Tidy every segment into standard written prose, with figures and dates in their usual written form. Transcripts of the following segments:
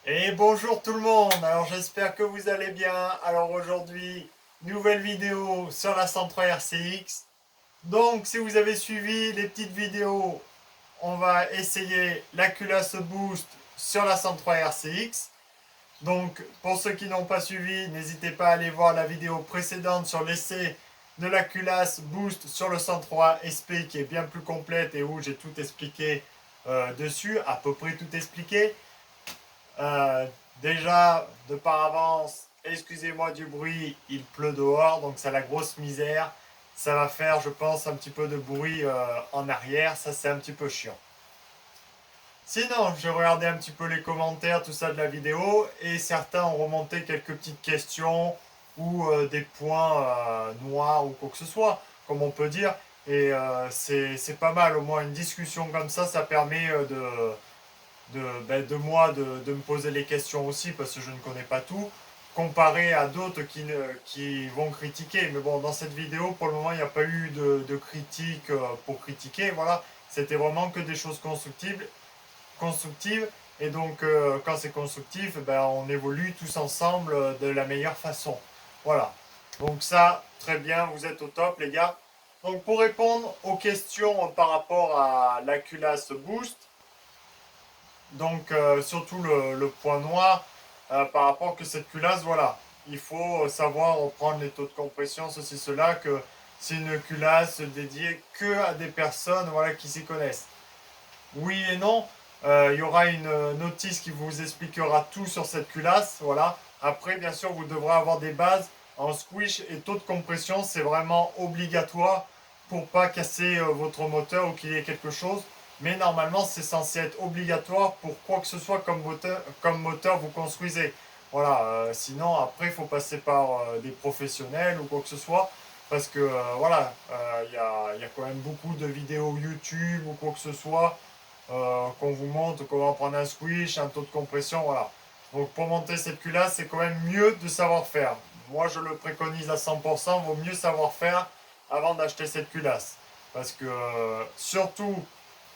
Et bonjour tout le monde, alors j'espère que vous allez bien. Alors aujourd'hui, nouvelle vidéo sur la 103 RCX. Donc si vous avez suivi les petites vidéos, on va essayer la culasse boost sur la 103 RCX. Donc pour ceux qui n'ont pas suivi, n'hésitez pas à aller voir la vidéo précédente sur l'essai de la culasse boost sur le 103 SP qui est bien plus complète et où j'ai tout expliqué dessus, à peu près tout expliqué. Euh, Déjà, de par avance, excusez-moi du bruit, il pleut dehors, donc c'est la grosse misère. Ça va faire, je pense, un petit peu de bruit en arrière, ça c'est un petit peu chiant. Sinon, j'ai regardé un petit peu les commentaires, tout ça de la vidéo, et certains ont remonté quelques petites questions ou des points noirs ou quoi que ce soit, comme on peut dire. Et c'est pas mal, au moins une discussion comme ça permet de moi de me poser les questions aussi parce que je ne connais pas tout, comparé à d'autres qui vont critiquer. Mais bon, dans cette vidéo, pour le moment, il n'y a pas eu de critique pour critiquer. Voilà, c'était vraiment que des choses constructives. Et donc, quand c'est constructif, ben, on évolue tous ensemble de la meilleure façon. Voilà. Donc ça, très bien, vous êtes au top, les gars. Donc, pour répondre aux questions par rapport à la culasse Boost, donc, surtout le point noir par rapport que cette culasse, voilà, il faut savoir prendre les taux de compression, ceci, cela, que c'est une culasse dédiée que à des personnes voilà, qui s'y connaissent. Oui et non, il y aura une notice qui vous expliquera tout sur cette culasse, voilà. Après, bien sûr, vous devrez avoir des bases en squish et taux de compression, c'est vraiment obligatoire pour pas casser votre moteur ou qu'il y ait quelque chose. Mais normalement, c'est censé être obligatoire pour quoi que ce soit comme moteur vous construisez. Voilà, sinon après, il faut passer par des professionnels ou quoi que ce soit. Parce que voilà, y a quand même beaucoup de vidéos YouTube ou quoi que ce soit qu'on vous montre comment prendre un squish, un taux de compression, voilà. Donc pour monter cette culasse, c'est quand même mieux de savoir faire. Moi, je le préconise à 100%, vaut mieux savoir faire avant d'acheter cette culasse. Parce que surtout,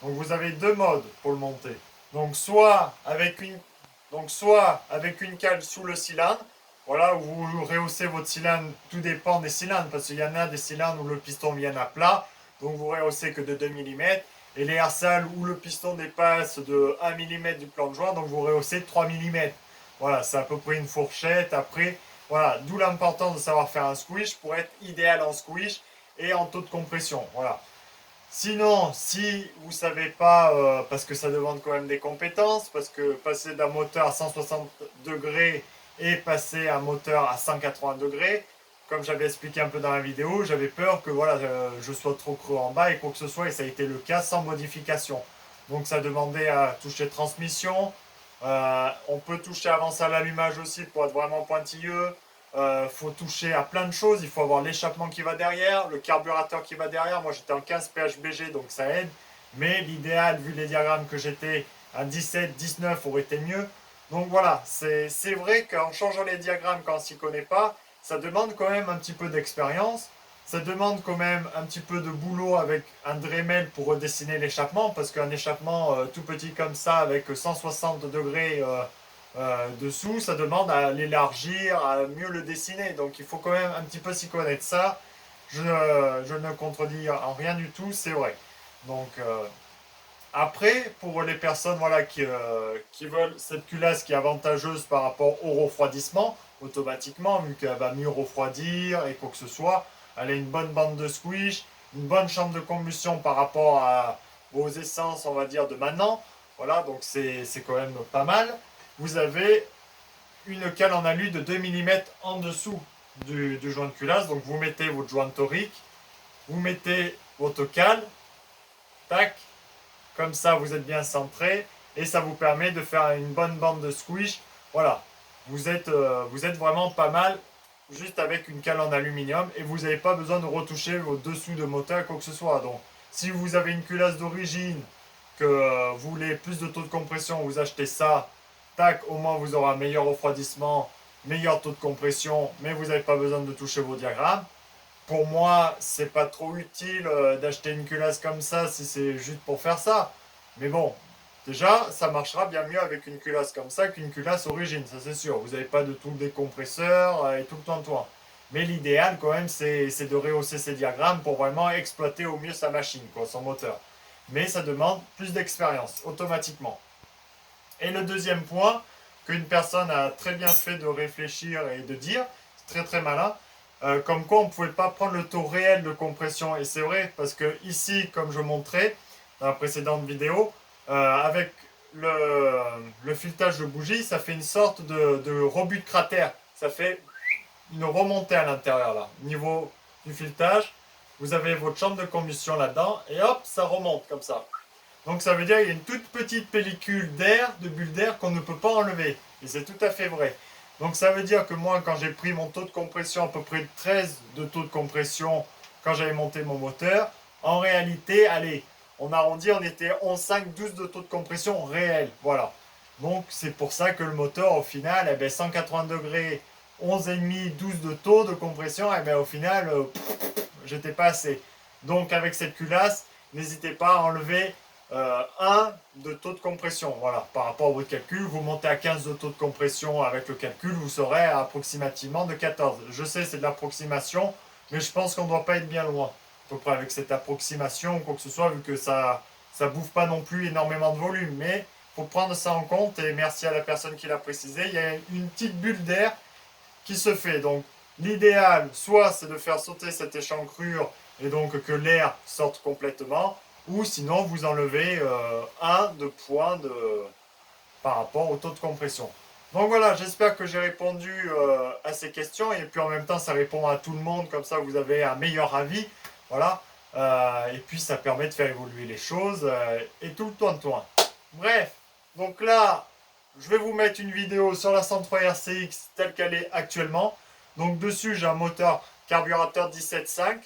donc vous avez deux modes pour le monter. Donc soit avec une cale sous le cylindre, voilà, où vous rehaussez votre cylindre, tout dépend des cylindres, parce qu'il y en a des cylindres où le piston vient à plat, donc vous rehaussez que de 2 mm, et les arsales où le piston dépasse de 1 mm du plan de joint, donc vous rehaussez de 3 mm. Voilà, c'est à peu près une fourchette. Après, voilà, d'où l'importance de savoir faire un squish pour être idéal en squish et en taux de compression. Voilà. Sinon, si vous ne savez pas, parce que ça demande quand même des compétences, parce que passer d'un moteur à 160 degrés et passer à un moteur à 180 degrés, comme j'avais expliqué un peu dans la vidéo, j'avais peur que voilà, je sois trop creux en bas et quoi que ce soit, et ça a été le cas sans modification. Donc ça demandait à toucher transmission. On peut toucher avance à l'allumage aussi pour être vraiment pointilleux. Faut toucher à plein de choses. Il faut avoir l'échappement qui va derrière, le carburateur qui va derrière. Moi, j'étais en 15 PHBG, donc ça aide. Mais l'idéal, vu les diagrammes que j'étais, un 17, 19 aurait été mieux. Donc voilà, c'est vrai qu'en changeant les diagrammes quand on s'y connaît pas, ça demande quand même un petit peu d'expérience. Ça demande quand même un petit peu de boulot avec un Dremel pour redessiner l'échappement, parce qu'un échappement tout petit comme ça, avec 160 degrés dessous, ça demande à l'élargir, à mieux le dessiner. Donc il faut quand même un petit peu s'y connaître. Ça, je ne contredis en rien du tout, c'est vrai. Donc après, pour les personnes voilà, qui veulent cette culasse qui est avantageuse par rapport au refroidissement, automatiquement, vu qu'elle va mieux refroidir et quoi que ce soit, elle a une bonne bande de squish, une bonne chambre de combustion par rapport aux essences, on va dire, de maintenant. Voilà, donc c'est quand même pas mal. Vous avez une cale en alu de 2 mm en dessous du joint de culasse. Donc vous mettez votre joint torique, vous mettez votre cale, tac, comme ça vous êtes bien centré et ça vous permet de faire une bonne bande de squish. Voilà, vous êtes vraiment pas mal juste avec une cale en aluminium et vous n'avez pas besoin de retoucher vos dessous de moteur quoi que ce soit. Donc si vous avez une culasse d'origine, que vous voulez plus de taux de compression, vous achetez ça, tac, au moins vous aurez un meilleur refroidissement, meilleur taux de compression, mais vous n'avez pas besoin de toucher vos diagrammes. Pour moi, c'est pas trop utile d'acheter une culasse comme ça si c'est juste pour faire ça. Mais bon, Déjà, ça marchera bien mieux avec une culasse comme ça qu'une culasse origine, ça c'est sûr. Vous n'avez pas de tout le décompresseur et tout le temps. Mais l'idéal quand même, c'est de rehausser ces diagrammes pour vraiment exploiter au mieux sa machine, quoi, son moteur. Mais ça demande plus d'expérience, automatiquement. Et le deuxième point, qu'une personne a très bien fait de réfléchir et de dire, c'est très très malin, comme quoi on ne pouvait pas prendre le taux réel de compression. Et c'est vrai, parce que ici, comme je montrais dans la précédente vidéo, avec le filetage de bougie, ça fait une sorte de rebut de cratère. Ça fait une remontée à l'intérieur là. Niveau du filetage, vous avez votre chambre de combustion là-dedans, et hop, ça remonte comme ça. Donc ça veut dire qu'il y a une toute petite pellicule d'air, de bulle d'air qu'on ne peut pas enlever. Et c'est tout à fait vrai. Donc ça veut dire que moi, quand j'ai pris mon taux de compression, à peu près 13 de taux de compression, quand j'avais monté mon moteur, en réalité, allez, on arrondit, on était 11,5, 12 de taux de compression réel. Voilà. Donc c'est pour ça que le moteur, au final, eh ben, 180 degrés, 11,5, 12 de taux de compression, eh ben, au final, j'étais pas assez. Donc avec cette culasse, n'hésitez pas à enlever 1 de taux de compression. Voilà, par rapport à votre calcul, vous montez à 15 de taux de compression avec le calcul, vous serez à approximativement de 14. Je sais, c'est de l'approximation, mais je pense qu'on ne doit pas être bien loin, à peu près avec cette approximation ou quoi que ce soit, vu que ça bouffe pas non plus énormément de volume. Mais il faut prendre ça en compte, et merci à la personne qui l'a précisé, il y a une petite bulle d'air qui se fait. Donc l'idéal, soit c'est de faire sauter cette échancrure et donc que l'air sorte complètement, ou sinon vous enlevez un de point par rapport au taux de compression. Donc voilà, j'espère que j'ai répondu à ces questions, et puis en même temps ça répond à tout le monde, comme ça vous avez un meilleur avis. Voilà. Et puis ça permet de faire évoluer les choses et tout le temps. Bref, donc là, je vais vous mettre une vidéo sur la 103 RCX telle qu'elle est actuellement. Donc dessus, j'ai un moteur carburateur 17.5.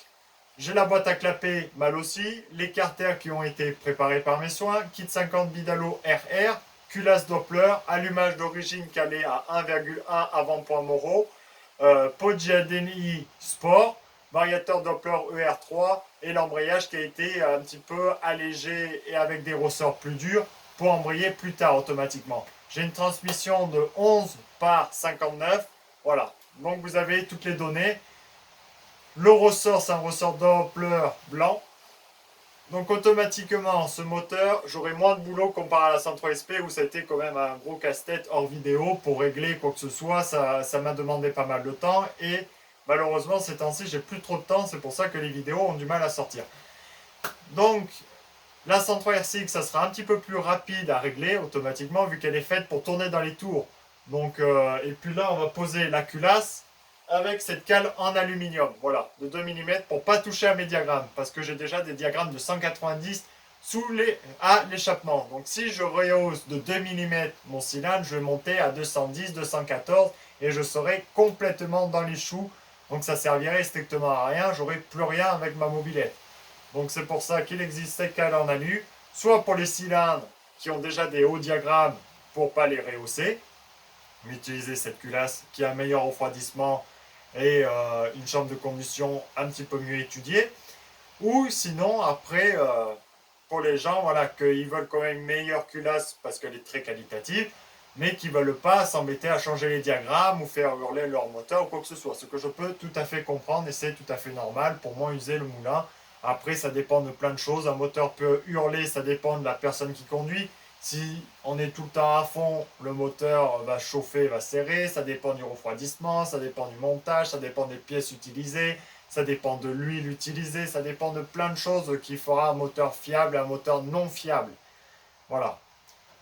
J'ai la boîte à clapper mal aussi, les carters qui ont été préparés par mes soins, kit 50 Bidalo RR, culasse Doppler, allumage d'origine calé à 1,1 avant-point Moraux, Poggi ADNI Sport, variateur Doppler ER3 et l'embrayage qui a été un petit peu allégé et avec des ressorts plus durs pour embrayer plus tard automatiquement. J'ai une transmission de 11 par 59. Voilà. Donc vous avez toutes les données. Le ressort, c'est un ressort Doppler blanc. Donc automatiquement, ce moteur, j'aurai moins de boulot comparé à la 103 SP où ça a été quand même un gros casse-tête hors vidéo pour régler quoi que ce soit. Ça m'a demandé pas mal de temps et malheureusement ces temps-ci, j'ai plus trop de temps. C'est pour ça que les vidéos ont du mal à sortir. Donc la 103 RCX, ça sera un petit peu plus rapide à régler automatiquement vu qu'elle est faite pour tourner dans les tours. Donc, et puis là, on va poser la culasse avec cette cale en aluminium, voilà, de 2 mm pour pas toucher à mes diagrammes, parce que j'ai déjà des diagrammes de 190 à l'échappement. Donc si je rehausse de 2 mm mon cylindre, je vais monter à 210, 214 et je serai complètement dans les choux. Donc ça servirait strictement à rien, j'aurai plus rien avec ma mobilette. Donc c'est pour ça qu'il existe cette cale en alu, soit pour les cylindres qui ont déjà des hauts diagrammes pour pas les rehausser, utiliser cette culasse qui a un meilleur refroidissement et une chambre de combustion un petit peu mieux étudiée. Ou sinon, après, pour les gens voilà, qui veulent quand même une meilleure culasse parce qu'elle est très qualitative, mais qui ne veulent pas s'embêter à changer les diagrammes ou faire hurler leur moteur ou quoi que ce soit. Ce que je peux tout à fait comprendre et c'est tout à fait normal pour moi user le moulin. Après, ça dépend de plein de choses. Un moteur peut hurler, ça dépend de la personne qui conduit. Si on est tout le temps à fond, le moteur va chauffer, va serrer. Ça dépend du refroidissement, ça dépend du montage, ça dépend des pièces utilisées, ça dépend de l'huile utilisée, ça dépend de plein de choses qui fera un moteur fiable et un moteur non fiable. Voilà.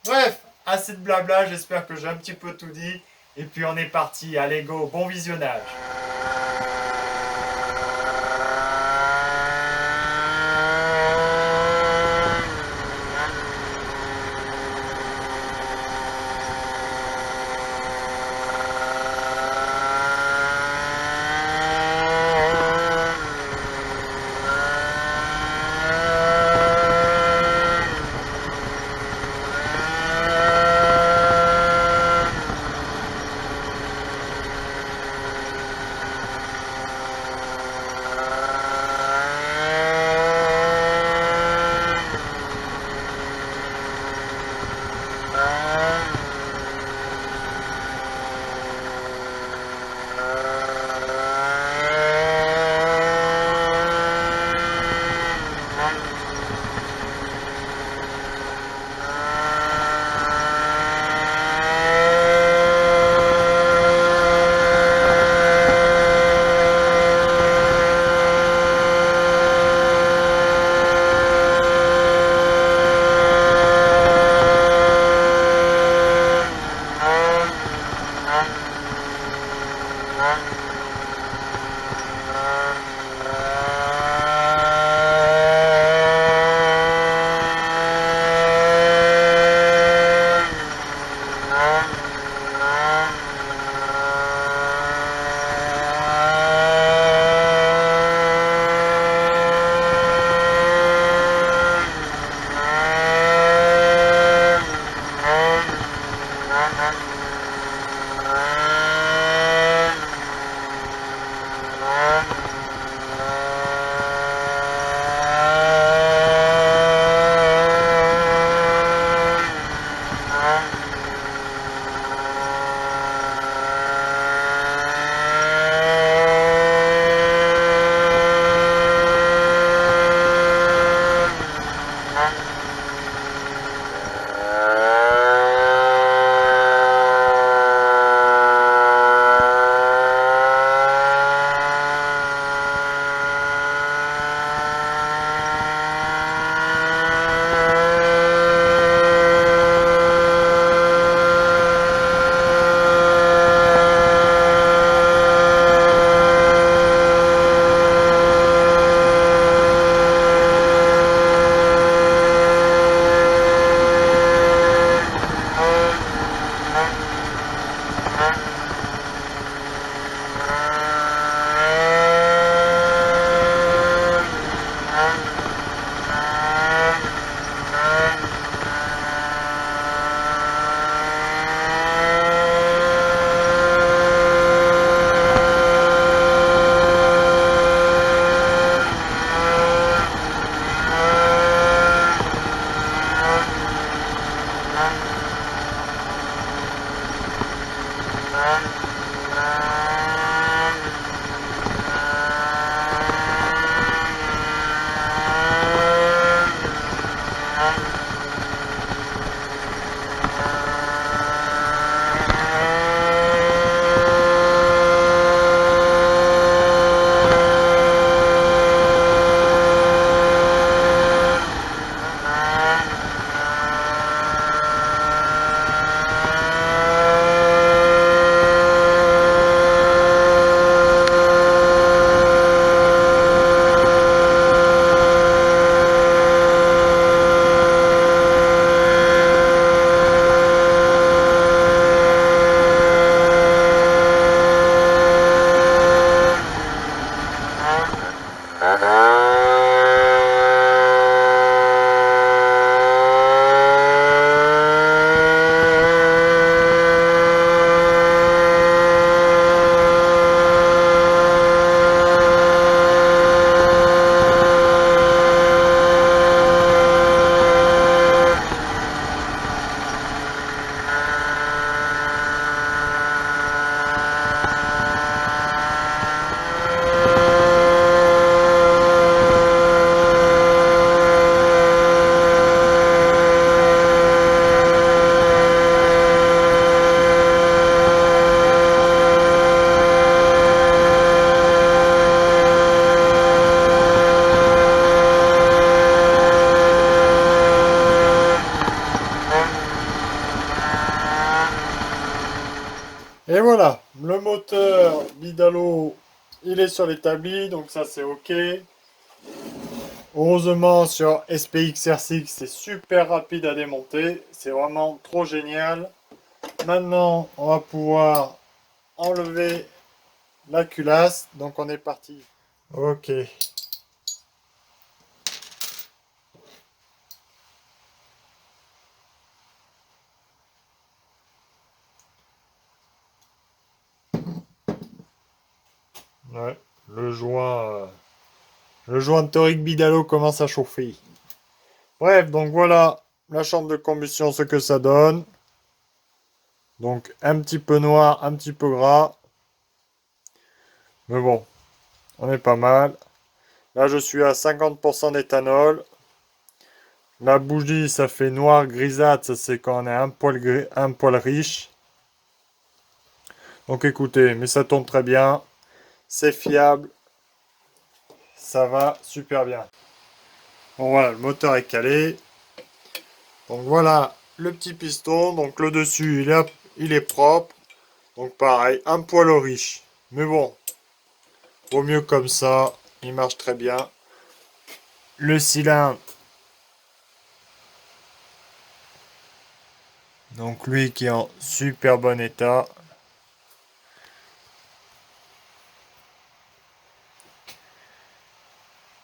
Bref, assez de blabla, j'espère que j'ai un petit peu tout dit. Et puis on est parti, allez go, bon visionnage. Et voilà, le moteur Bidalo, il est sur l'établi, donc ça c'est ok. Heureusement sur SPX R6, c'est super rapide à démonter, c'est vraiment trop génial. Maintenant, on va pouvoir enlever la culasse, donc on est parti. Ok. Ouais, le joint de Toric Bidalo commence à chauffer. Bref, donc voilà la chambre de combustion, ce que ça donne. Donc un petit peu noir, un petit peu gras. Mais bon, on est pas mal. Là, je suis à 50% d'éthanol. La bougie, ça fait noir grisâtre. Ça, c'est quand on est un poil riche. Donc écoutez, mais ça tourne très bien. C'est fiable. Ça va super bien. Bon voilà, le moteur est calé. Donc voilà le petit piston. Donc le dessus, il est propre. Donc pareil, un poil riche. Mais bon, vaut mieux comme ça. Il marche très bien. Le cylindre. Donc lui qui est en super bon état.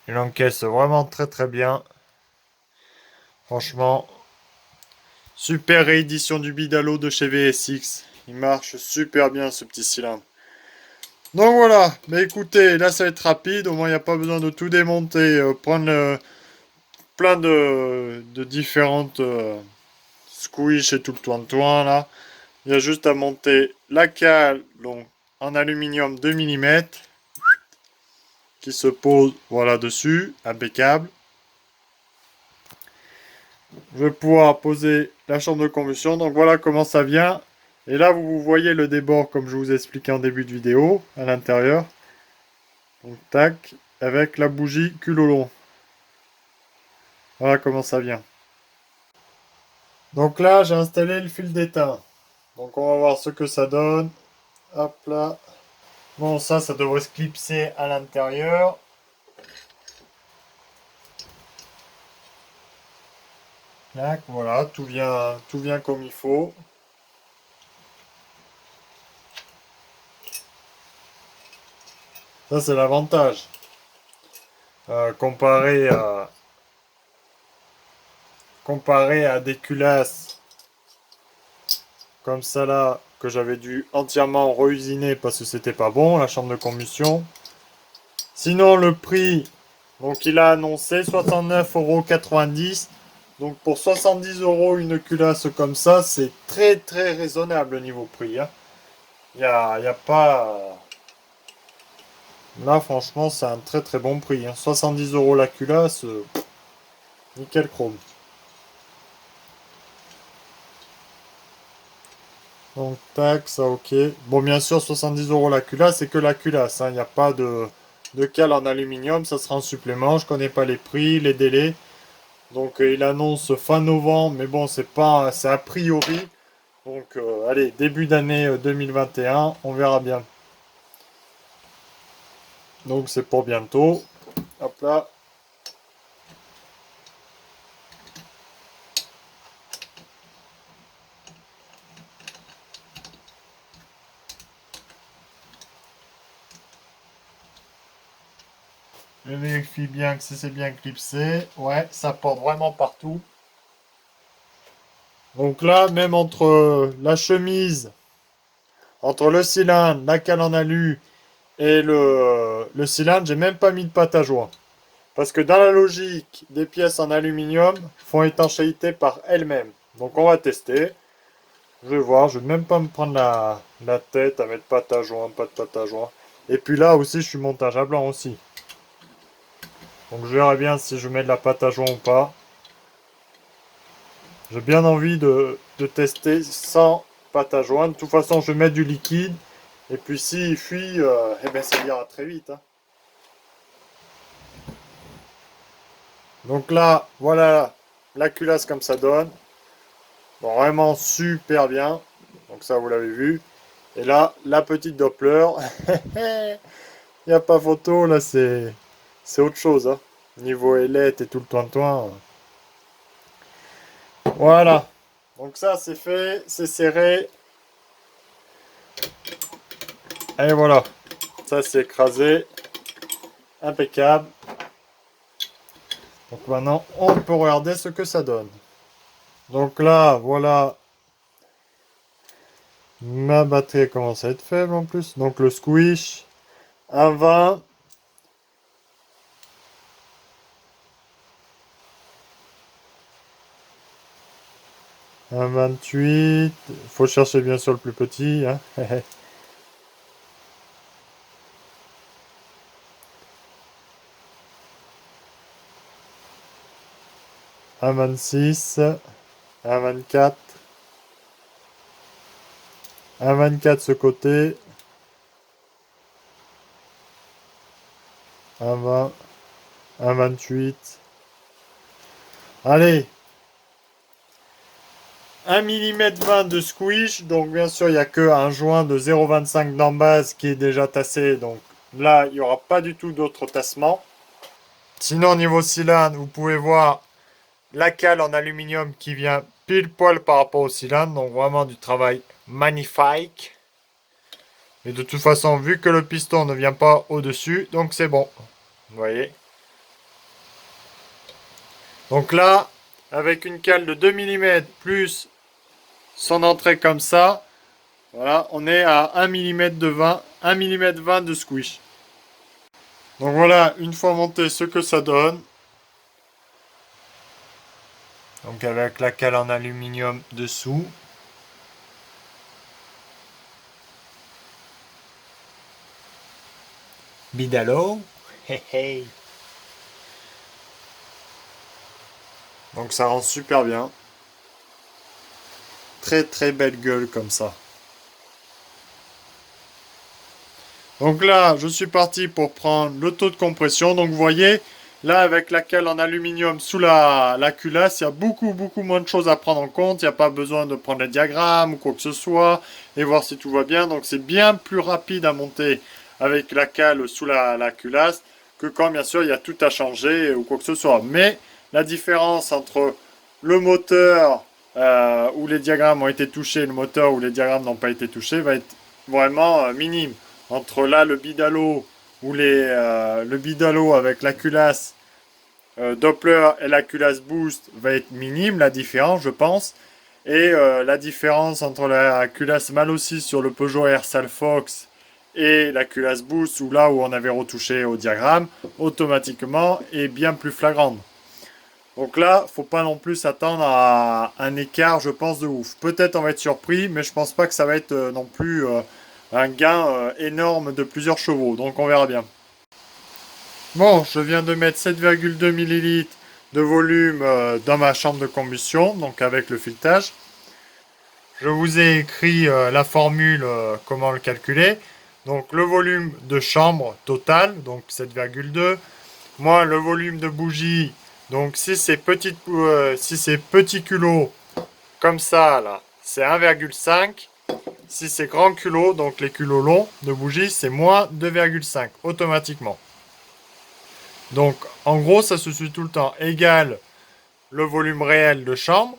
Il encaisse vraiment très très bien. Franchement, super réédition du Bidalo de chez VSX. Il marche super bien ce petit cylindre. Donc voilà, mais écoutez, là ça va être rapide, au moins il n'y a pas besoin de tout démonter, prendre plein de différentes squish et tout le toin là. Il y a juste à monter la cale donc, en aluminium 2 mm qui se pose voilà dessus, impeccable. Je vais pouvoir poser la chambre de combustion, donc voilà comment ça vient. Et là vous voyez le débord comme je vous ai expliqué en début de vidéo à l'intérieur. Donc tac, avec la bougie culot. Voilà comment ça vient. Donc là, j'ai installé le fil d'étain. Donc on va voir ce que ça donne. Hop là. Bon, ça devrait se clipser à l'intérieur. Tac, voilà, tout vient comme il faut. Ça, c'est l'avantage. Comparé à des culasses comme ça là, que j'avais dû entièrement reusiner parce que c'était pas bon, la chambre de combustion. Sinon, le prix, donc il a annoncé 69,90 €. Donc pour 70 € une culasse comme ça, c'est très très raisonnable au niveau prix. Hein. Y a pas... Là franchement c'est un très très bon prix. Hein. 70 € la culasse, nickel chrome. Donc tac, ça ok. Bon bien sûr 70 € la culasse, c'est que la culasse. Il n'y a pas de cale en aluminium, ça sera en supplément. Je connais pas les prix, les délais. Donc il annonce fin novembre, mais bon c'est a priori. Donc allez, début d'année 2021, on verra bien. Donc c'est pour bientôt. Hop là. Je vérifie bien que c'est bien clipsé. Ouais, ça porte vraiment partout. Donc là, même entre la chemise, entre le cylindre, la cale en alu et le cylindre, j'ai même pas mis de pâte à joint. Parce que dans la logique, des pièces en aluminium font étanchéité par elles-mêmes. Donc on va tester. Je vais voir, je vais même pas me prendre la tête à mettre pâte à joint, pas de pâte à joint. Et puis là aussi, je suis montage à blanc aussi. Donc je verrai bien si je mets de la pâte à joint ou pas. J'ai bien envie de tester sans pâte à joint. De toute façon, je mets du liquide. Et puis s'il fuit, eh ben, ça ira très vite. Hein. Donc là, voilà la culasse comme ça donne. Bon, vraiment super bien. Donc ça, vous l'avez vu. Et là, la petite Doppler. Il n'y a pas photo, là, c'est autre chose. Hein. Niveau ailette et tout le toin-toin. Voilà. Donc ça, c'est fait, c'est serré. Et voilà. Ça, c'est écrasé. Impeccable. Donc maintenant, on peut regarder ce que ça donne. Donc là, voilà. Ma batterie commence à être faible en plus. Donc le squish. Un 20. Un 28. Faut chercher bien sûr le plus petit. Hein. Un 26. Un 24. Un 24 ce côté. Un 20. Un 28. Allez. 1 mm 20 de squish. Donc bien sûr, il n'y a que un joint de 0,25 d'en base qui est déjà tassé. Donc là, il n'y aura pas du tout d'autre tassement. Sinon, au niveau cylindre, vous pouvez voir la cale en aluminium qui vient pile poil par rapport au cylindre. Donc vraiment du travail magnifique. Et de toute façon, vu que le piston ne vient pas au-dessus, donc c'est bon. Vous voyez. Donc là, avec une cale de 2 mm plus son entrée comme ça, Voilà, on est à 1 mm de 20, 1 mm 20 de squish. Donc voilà, une fois monté, ce que ça donne. Donc avec la cale en aluminium dessous. Bidalo. Hey, hey. Donc ça rend super bien. Très très belle gueule comme ça. Donc là, je suis parti pour prendre le taux de compression. Donc vous voyez, là avec la cale en aluminium sous la culasse, il y a beaucoup moins de choses à prendre en compte. Il n'y a pas besoin de prendre les diagrammes ou quoi que ce soit et voir si tout va bien. Donc c'est bien plus rapide à monter avec la cale sous la culasse que quand bien sûr il y a tout à changer ou quoi que ce soit. Mais la différence entre le moteur où les diagrammes ont été touchés et le moteur où les diagrammes n'ont pas été touchés va être vraiment minime. Entre là le bidalo ou le bidalo avec la culasse Doppler et la culasse boost va être minime, la différence je pense. Et la différence entre la culasse Malossi sur le Peugeot Hersal Fox et la culasse boost ou là où on avait retouché au diagramme automatiquement est bien plus flagrante. Donc là, faut pas non plus s'attendre à un écart, je pense, de ouf. Peut-être on va être surpris, mais je pense pas que ça va être non plus un gain énorme de plusieurs chevaux. Donc on verra bien. Bon, je viens de mettre 7,2 ml de volume dans ma chambre de combustion, donc avec le filetage. Je vous ai écrit la formule, comment le calculer. Donc le volume de chambre total, donc 7,2. Moi, le volume de bougie, donc si c'est petit culot, comme ça, là, c'est 1,5. Si c'est grand culot, donc les culots longs de bougie, c'est moins 2,5 automatiquement. Donc, en gros, ça se suit tout le temps. Égal le volume réel de chambre,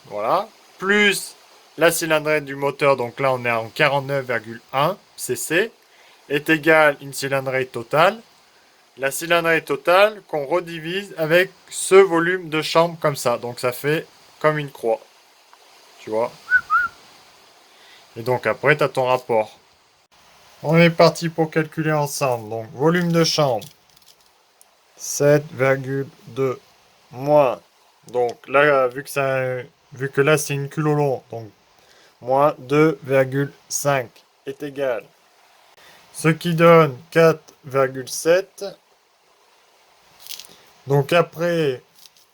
voilà, plus la cylindrée du moteur, donc là on est en 49,1 cc, est égal une cylindrée totale. La cylindrée totale qu'on redivise avec ce volume de chambre comme ça. Donc ça fait comme une croix. Tu vois. Et donc après, tu as ton rapport. On est parti pour calculer ensemble. Donc volume de chambre. 7,2 moins. Donc là, vu que là c'est une culot long, donc moins 2,5 est égal. Ce qui donne 4,7. Donc après,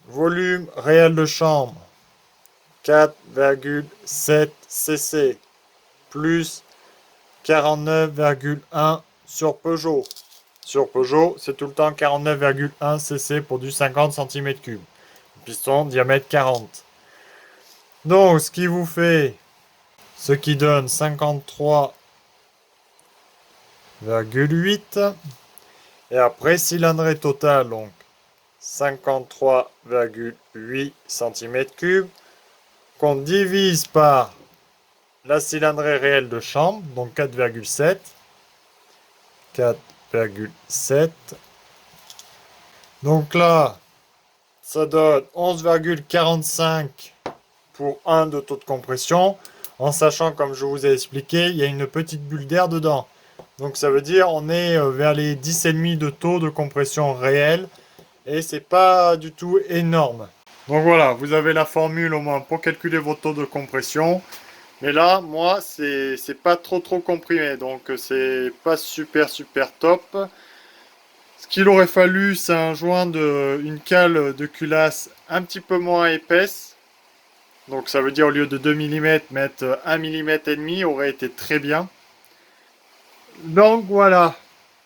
volume réel de chambre, 4,7 cc, plus 49,1 sur Peugeot. Sur Peugeot, c'est tout le temps 49,1 cc pour du 50 cm3. Piston diamètre 40. Donc, ce qui vous fait, ce qui donne 53,8. Et après, cylindrée totale, donc 53,8 cm3, qu'on divise par la cylindrée réelle de chambre, donc 4,7. 4,7. Donc là, ça donne 11,45 pour 1 de taux de compression, en sachant, comme je vous ai expliqué, il y a une petite bulle d'air dedans. Donc ça veut dire on est vers les 10,5 de taux de compression réel, et c'est pas du tout énorme. Donc voilà, vous avez la formule au moins pour calculer votre taux de compression. Mais là, moi, c'est pas trop comprimé, donc c'est pas super top. Ce qu'il aurait fallu, c'est un joint une cale de culasse un petit peu moins épaisse. Donc ça veut dire au lieu de 2 mm, mettre 1 mm et demi aurait été très bien. Donc voilà.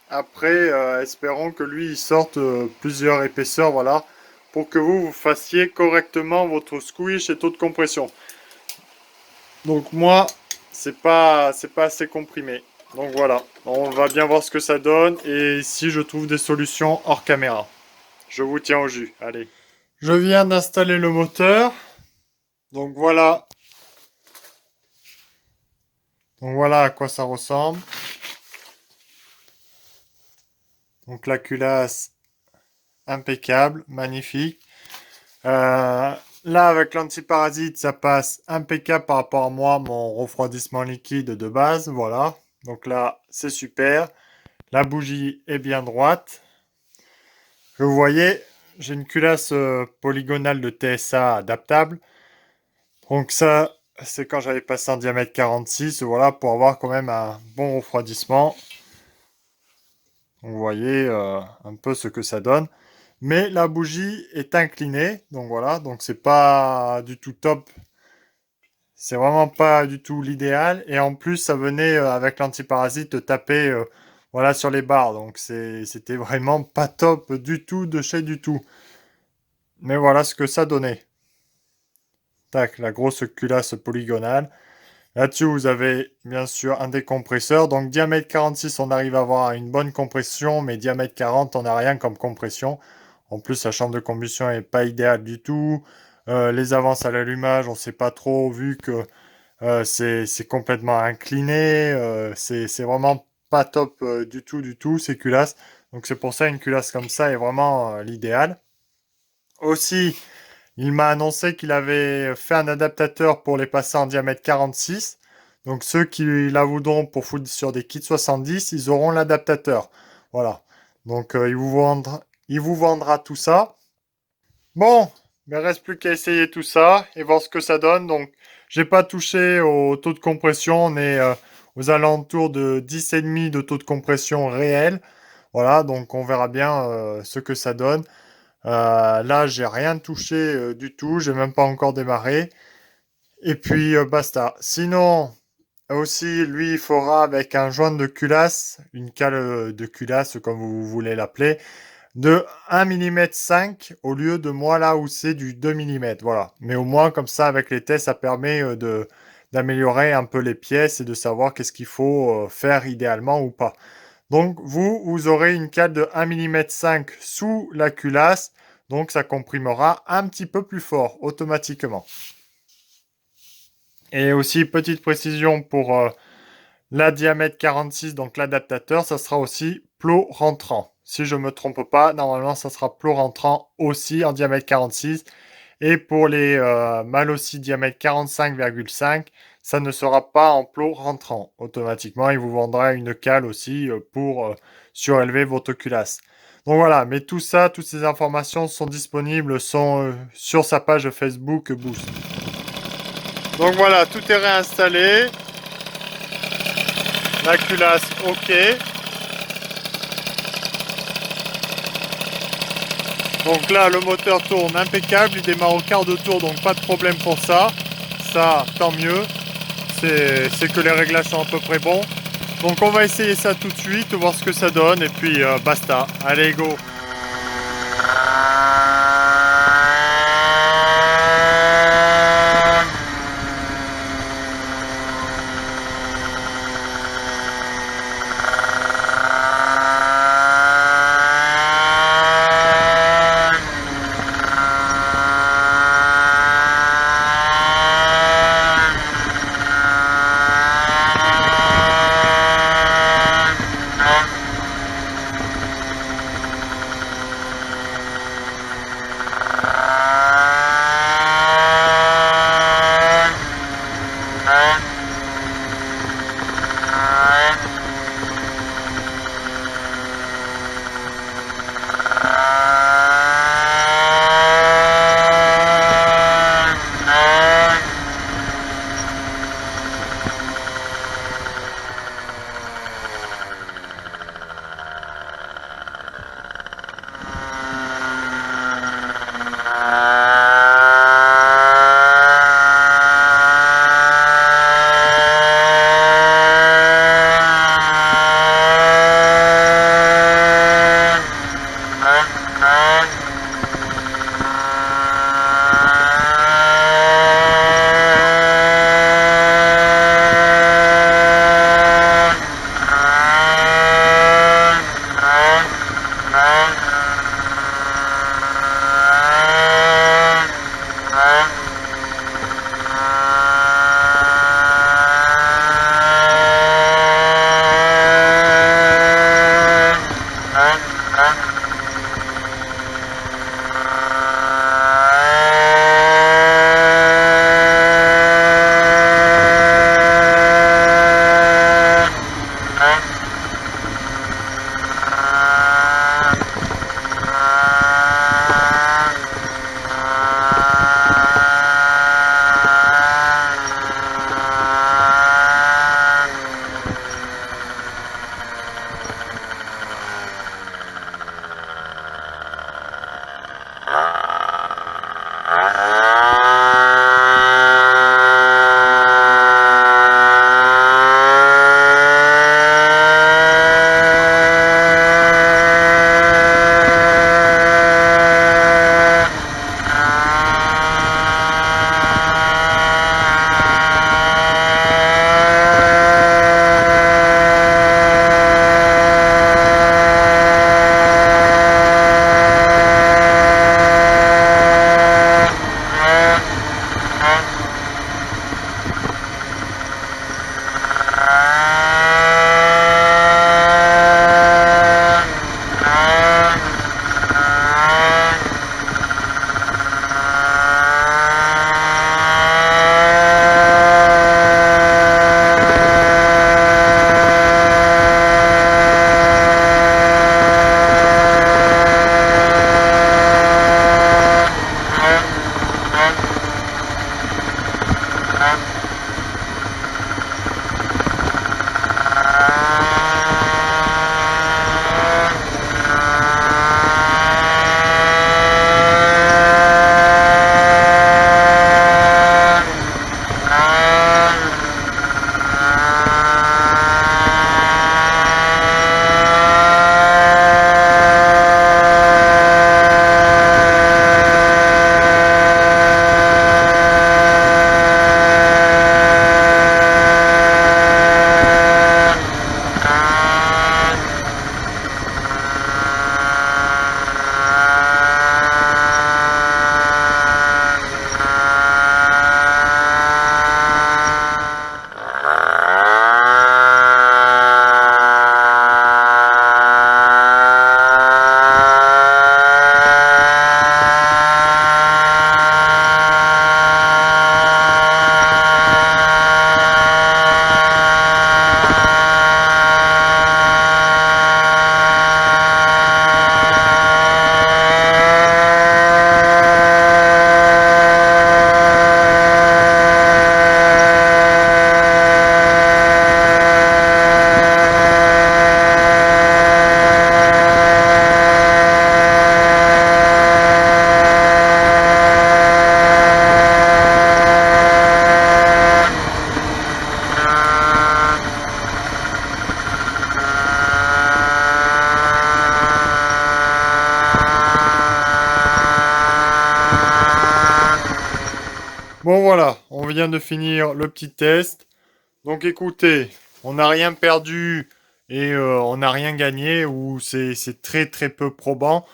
Après, espérons que lui, il sorte plusieurs épaisseurs, voilà, pour que vous fassiez correctement votre squish et taux de compression. Donc moi, c'est pas assez comprimé. Donc voilà, on va bien voir ce que ça donne et si je trouve des solutions hors caméra. Je vous tiens au jus, allez. Je viens d'installer le moteur. Donc voilà. Donc voilà à quoi ça ressemble. Donc la culasse impeccable, magnifique. Là, avec l'antiparasite, ça passe impeccable par rapport à moi, mon refroidissement liquide de base. Voilà. Donc là, c'est super. La bougie est bien droite. Vous voyez, j'ai une culasse polygonale de TSA adaptable. Donc ça, c'est quand j'avais passé en diamètre 46. Voilà, pour avoir quand même un bon refroidissement. Vous voyez un peu ce que ça donne. Mais la bougie est inclinée. Donc voilà, donc c'est pas du tout top. C'est vraiment pas du tout l'idéal. Et en plus, ça venait avec l'antiparasite de taper voilà, sur les barres. Donc c'était vraiment pas top du tout de chez du tout. Mais voilà ce que ça donnait. Tac, la grosse culasse polygonale. Là-dessus, vous avez bien sûr un décompresseur. Donc diamètre 46, on arrive à avoir une bonne compression, mais diamètre 40, on n'a rien comme compression. En plus, la chambre de combustion n'est pas idéale du tout. Les avances à l'allumage, on ne sait pas trop, vu que c'est complètement incliné. C'est vraiment pas top du tout, ces culasses. Donc c'est pour ça une culasse comme ça est vraiment l'idéal. Aussi, il m'a annoncé qu'il avait fait un adaptateur pour les passer en diamètre 46. Donc ceux qui la voudront pour foutre sur des kits 70, ils auront l'adaptateur. Voilà. Donc il vous vendra tout ça. Bon, il ne reste plus qu'à essayer tout ça et voir ce que ça donne. Donc j'ai pas touché au taux de compression. On est aux alentours de 10,5 de taux de compression réel. Voilà, donc on verra bien ce que ça donne. Là, j'ai rien touché du tout, j'ai même pas encore démarré. Et puis basta. Sinon, aussi, lui, il fera avec un joint de culasse, une cale de culasse, comme vous voulez l'appeler, de 1,5 mm au lieu de moi là où c'est du 2 mm. Voilà. Mais au moins, comme ça, avec les tests, ça permet d'améliorer un peu les pièces et de savoir qu'est-ce qu'il faut faire idéalement ou pas. Donc vous aurez une cale de 1,5 mm sous la culasse, donc ça comprimera un petit peu plus fort automatiquement. Et aussi petite précision pour la diamètre 46, donc l'adaptateur, ça sera aussi plot rentrant. Si je ne me trompe pas, normalement ça sera plot rentrant aussi en diamètre 46. Et pour les mâles aussi diamètre 45,5, ça ne sera pas en plot rentrant. Automatiquement, il vous vendra une cale aussi pour surélever votre culasse. Donc voilà, mais tout ça, toutes ces informations sont disponibles sur sa page Facebook Boost. Donc voilà, tout est réinstallé. La culasse, ok. Donc là, le moteur tourne impeccable, il démarre au quart de tour, donc pas de problème pour ça. Ça, tant mieux. C'est que les réglages sont à peu près bons. Donc on va essayer ça tout de suite, voir ce que ça donne, et puis basta. Allez, go! Bon voilà, on vient de finir le petit test. Donc écoutez, on n'a rien perdu et on n'a rien gagné ou c'est très très peu probant.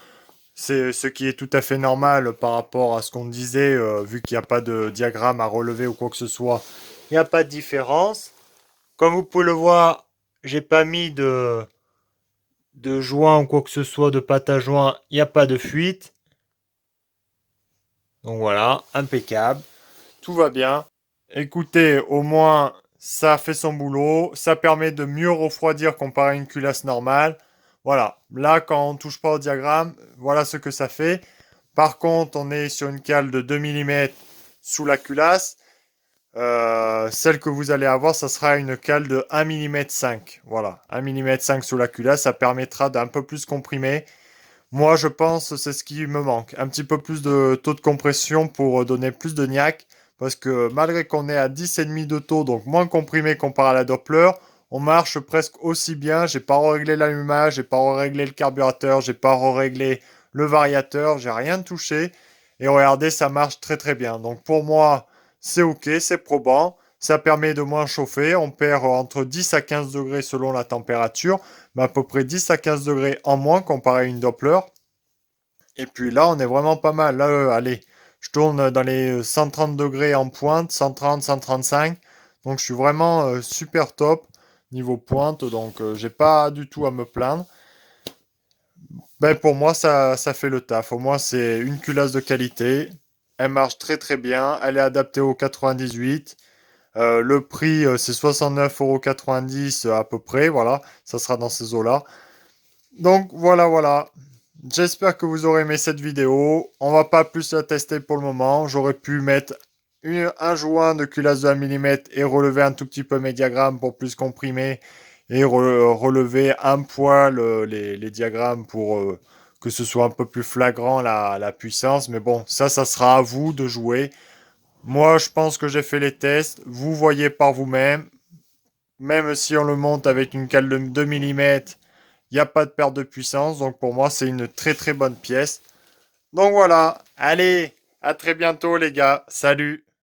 C'est ce qui est tout à fait normal par rapport à ce qu'on disait, vu qu'il n'y a pas de diagramme à relever ou quoi que ce soit. Il n'y a pas de différence. Comme vous pouvez le voir, j'ai pas mis de joint ou quoi que ce soit, de pâte à joint. Il n'y a pas de fuite. Donc voilà, impeccable. Tout va bien. Écoutez, au moins, ça fait son boulot. Ça permet de mieux refroidir comparé à une culasse normale. Voilà. Là, quand on touche pas au diagramme, voilà ce que ça fait. Par contre, on est sur une cale de 2 mm sous la culasse. Celle que vous allez avoir, ça sera une cale de 1 mm 5. Voilà, 1 mm 5 sous la culasse, ça permettra d'un peu plus comprimer. Moi, je pense que c'est ce qui me manque. Un petit peu plus de taux de compression pour donner plus de niaque. Parce que malgré qu'on est à 10,5 de taux, donc moins comprimé comparé à la Doppler, on marche presque aussi bien. J'ai pas réglé l'allumage, j'ai pas réglé le carburateur, j'ai pas réglé le variateur, j'ai rien touché. Et regardez, ça marche très très bien. Donc pour moi, c'est ok, c'est probant. Ça permet de moins chauffer. On perd entre 10 à 15 degrés selon la température, mais à peu près 10 à 15 degrés en moins comparé à une Doppler. Et puis là, on est vraiment pas mal. Là, allez, je tourne dans les 130 degrés en pointe, 130, 135. Donc je suis vraiment super top niveau pointe. Donc j'ai pas du tout à me plaindre. Ben, pour moi, ça fait le taf. Au moins, c'est une culasse de qualité. Elle marche très très bien. Elle est adaptée au 98. Le prix, c'est 69,90 € à peu près. Voilà, ça sera dans ces eaux-là. Donc voilà, voilà. J'espère que vous aurez aimé cette vidéo. On va pas plus la tester pour le moment. J'aurais pu mettre un joint de culasse de 1 mm et relever un tout petit peu mes diagrammes pour plus comprimer et relever un poil les diagrammes pour que ce soit un peu plus flagrant la puissance. Mais bon, ça sera à vous de jouer. Moi, je pense que j'ai fait les tests. Vous voyez par vous-même. Même si on le monte avec une cale de 2 mm, il n'y a pas de perte de puissance. Donc pour moi, c'est une très très bonne pièce. Donc voilà. Allez, à très bientôt les gars. Salut.